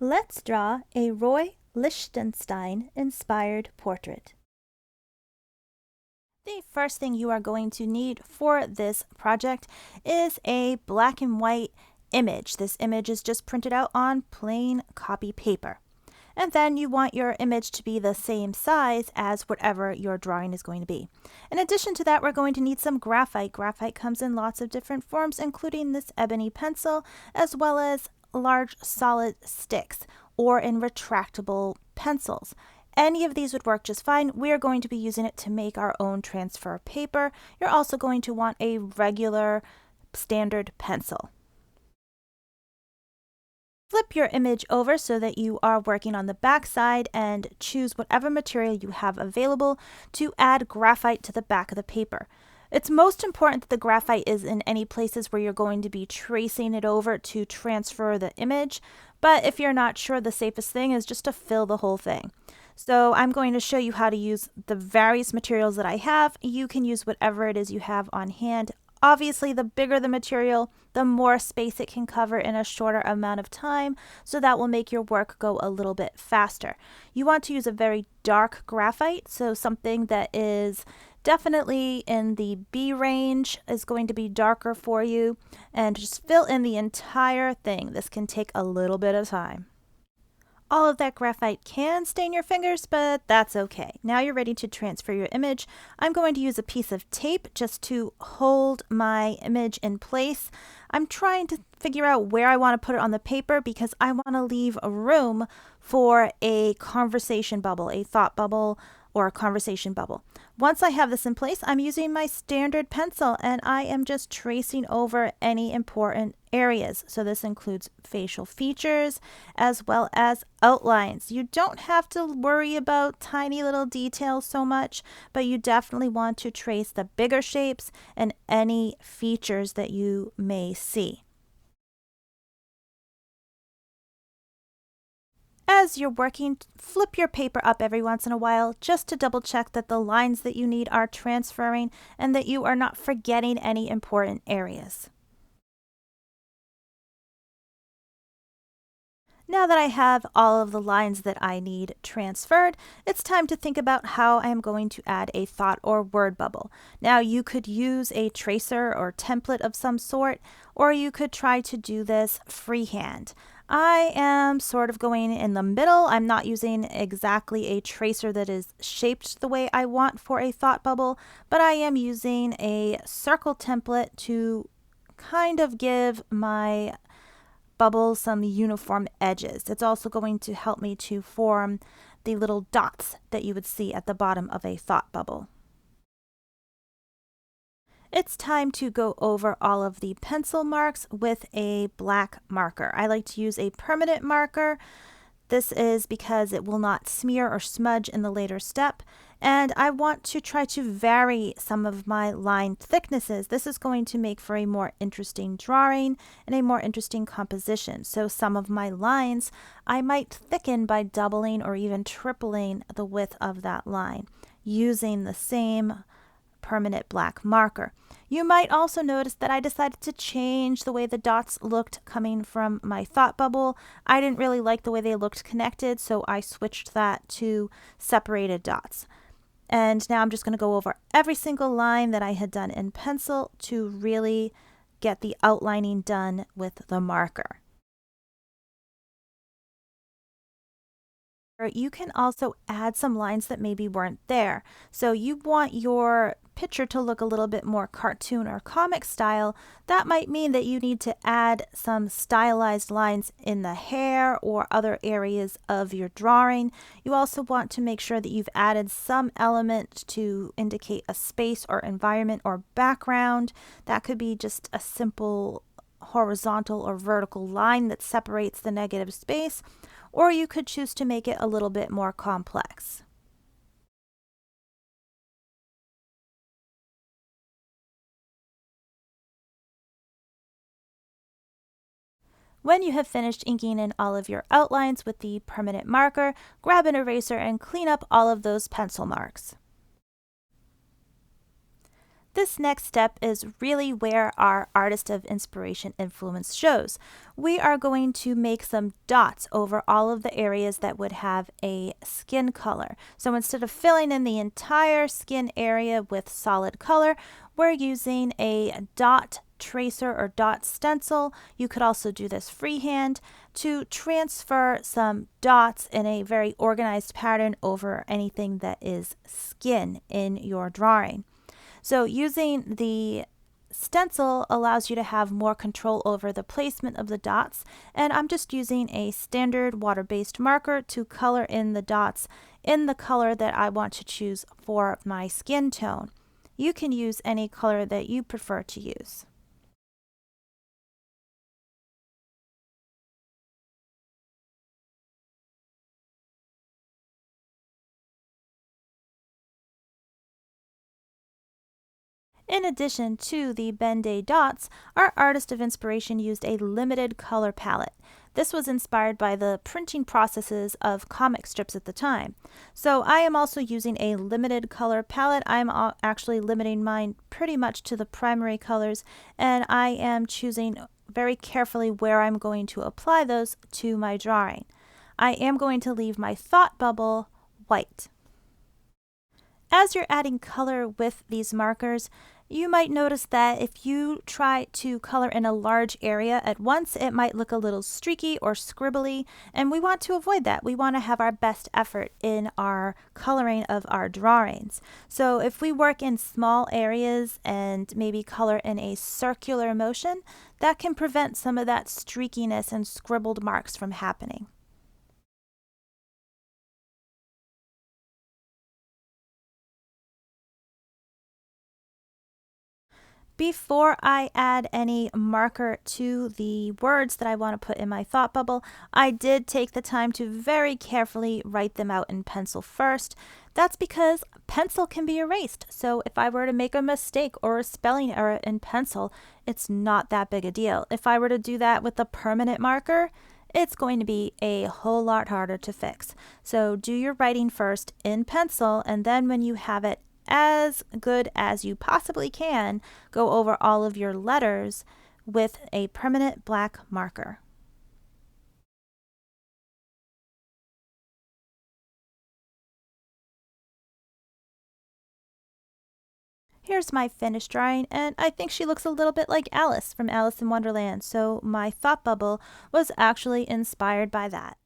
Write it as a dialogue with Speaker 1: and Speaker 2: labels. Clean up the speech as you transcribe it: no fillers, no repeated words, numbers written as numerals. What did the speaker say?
Speaker 1: Let's draw a Roy Lichtenstein inspired portrait. The first thing you are going to need for this project is a black and white image. This image is just printed out on plain copy paper. And then you want your image to be the same size as whatever your drawing is going to be. In addition to that, we're going to need some graphite. Graphite comes in lots of different forms, including this ebony pencil, as well as large solid sticks or in retractable pencils. Any of these would work just fine. We are going to be using it to make our own transfer paper. You're also going to want a regular standard pencil. Flip your image over so that you are working on the back side and choose whatever material you have available to add graphite to the back of the paper. It's most important that the graphite is in any places where you're going to be tracing it over to transfer the image, but if you're not sure, the safest thing is just to fill the whole thing. So I'm going to show you how to use the various materials that I have. You can use whatever it is you have on hand. Obviously, the bigger the material, the more space it can cover in a shorter amount of time, so that will make your work go a little bit faster. You want to use a very dark graphite, so something that is definitely in the B range is going to be darker for you, and just fill in the entire thing. This can take a little bit of time. All of that graphite can stain your fingers, but that's okay. Now you're ready to transfer your image. I'm going to use a piece of tape just to hold my image in place. I'm trying to figure out where I want to put it on the paper because I want to leave a room for a conversation bubble, a thought bubble, or a conversation bubble. Once I have this in place, I'm using my standard pencil and I am just tracing over any important areas. So this includes facial features as well as outlines. You don't have to worry about tiny little details so much, but you definitely want to trace the bigger shapes and any features that you may see. As you're working, flip your paper up every once in a while just to double check that the lines that you need are transferring and that you are not forgetting any important areas. Now that I have all of the lines that I need transferred, it's time to think about how I'm going to add a thought or word bubble. Now you could use a tracer or template of some sort, or you could try to do this freehand. I am sort of going in the middle. I'm not using exactly a tracer that is shaped the way I want for a thought bubble, but I am using a circle template to kind of give my bubble some uniform edges. It's also going to help me to form the little dots that you would see at the bottom of a thought bubble. It's time to go over all of the pencil marks with a black marker. I like to use a permanent marker. This is because it will not smear or smudge in the later step. And I want to try to vary some of my line thicknesses. This is going to make for a more interesting drawing and a more interesting composition. So some of my lines I might thicken by doubling or even tripling the width of that line using the same permanent black marker. You might also notice that I decided to change the way the dots looked coming from my thought bubble. I didn't really like the way they looked connected, so I switched that to separated dots. And now I'm just going to go over every single line that I had done in pencil to really get the outlining done with the marker. You can also add some lines that maybe weren't there. So you want your picture to look a little bit more cartoon or comic style. That might mean that you need to add some stylized lines in the hair or other areas of your drawing. You also want to make sure that you've added some element to indicate a space or environment or background. That could be just a simple horizontal or vertical line that separates the negative space, or you could choose to make it a little bit more complex. When you have finished inking in all of your outlines with the permanent marker, grab an eraser and clean up all of those pencil marks. This next step is really where our artist of inspiration influence shows. We are going to make some dots over all of the areas that would have a skin color. So instead of filling in the entire skin area with solid color, we're using a dot tracer or dot stencil. You could also do this freehand to transfer some dots in a very organized pattern over anything that is skin in your drawing. So using the stencil allows you to have more control over the placement of the dots, and I'm just using a standard water-based marker to color in the dots in the color that I want to choose for my skin tone. You can use any color that you prefer to use. In addition to the Ben-Day dots, our artist of inspiration used a limited color palette. This was inspired by the printing processes of comic strips at the time. So I am also using a limited color palette. I'm actually limiting mine pretty much to the primary colors, and I am choosing very carefully where I'm going to apply those to my drawing. I am going to leave my thought bubble white. As you're adding color with these markers, you might notice that if you try to color in a large area at once, it might look a little streaky or scribbly, and we want to avoid that. We want to have our best effort in our coloring of our drawings. So if we work in small areas and maybe color in a circular motion, that can prevent some of that streakiness and scribbled marks from happening. Before I add any marker to the words that I want to put in my thought bubble, I did take the time to very carefully write them out in pencil first. That's because pencil can be erased. So if I were to make a mistake or a spelling error in pencil, it's not that big a deal. If I were to do that with a permanent marker, it's going to be a whole lot harder to fix. So do your writing first in pencil, and then when you have it as good as you possibly can, go over all of your letters with a permanent black marker. Here's my finished drawing, and I think she looks a little bit like Alice from Alice in Wonderland, so my thought bubble was actually inspired by that.